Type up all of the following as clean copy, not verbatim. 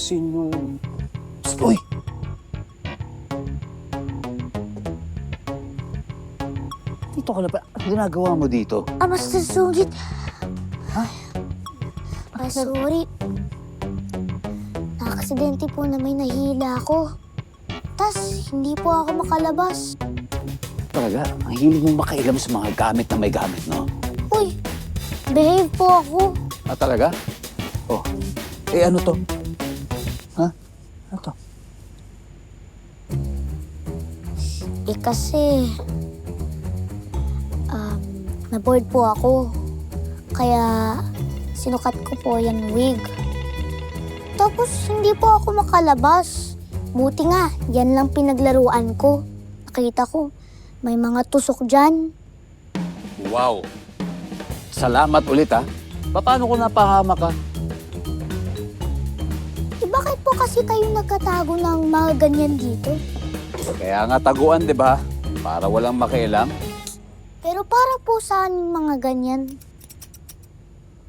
Sino? Uy! Dito ka na ba? Ano ginagawa mo dito? Master Sungit. Ha? Sorry. Na-aksidente po na may nahila ako. Tas, hindi po ako makalabas. Talaga, ang hilig mong makailam sa mga gamit na may gamit, no? Uy, behave po ako. Talaga? Oh, ano to? Ha? Ano to? Kasi, na-bored po ako. Kaya, sinukat ko po yung wig. Tapos, hindi po ako makalabas. Buti nga, yan lang pinaglaruan ko. Nakita ko, may mga tusok dyan. Wow! Salamat ulit, ha? Paano ko napahama ka? Bakit po kasi kayo nagkatago ng mga ganyan dito? Kaya nga taguan, di ba? Para walang makialam. Pero para po saan yung mga ganyan?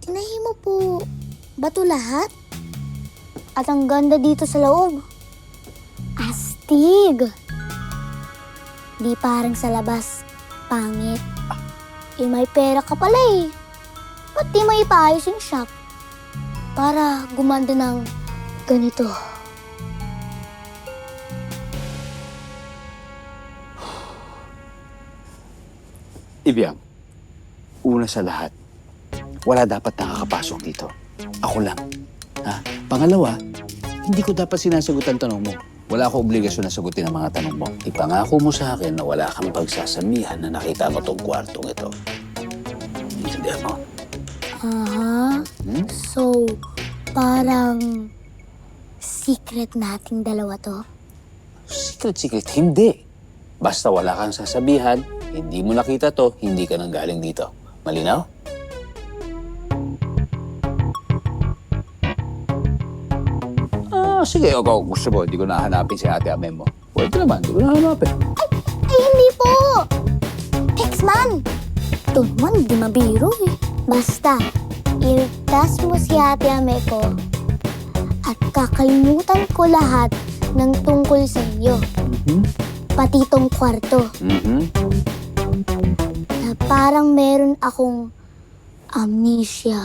Tinahi mo po ba ito lahat? At ang ganda dito sa loob. Astig! Di parang sa labas. Pangit. May pera ka pala eh. Ba't di may ipaayos yung shop? Para gumanda ng ganito. Ibiang, una sa lahat, wala dapat nakakapasok dito. Ako lang. Ha? Pangalawa, hindi ko dapat sinasagot ang tanong mo. Wala akong obligasyon na sagutin ang mga tanong mo. Ipangako mo sa akin na wala kang pagsasamihan na nakita mo tong kwartong ito. Intindihan mo? Aha. So, parang secret nating dalawa to? Secret. Hindi. Basta wala kang sasabihan, hindi mo nakita to, hindi ka nang galing dito. Malinaw? Sige. Kung gusto mo, hindi ko nahanapin si Ate Amem mo. Pwede naman, hindi ko nahanapin. Ay, hindi po! X-Man! Ito naman, di mabiro eh. Basta, iligtas mo si Ate Ame ko at kakalimutan ko lahat ng tungkol sa iyo. Pati tong kwarto. Na parang meron akong amnesia.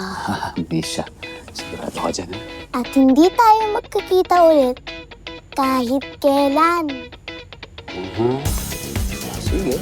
Bisa. Sigurado ka dyan, ha? At hindi tayo magkikita ulit kahit kailan. Sige.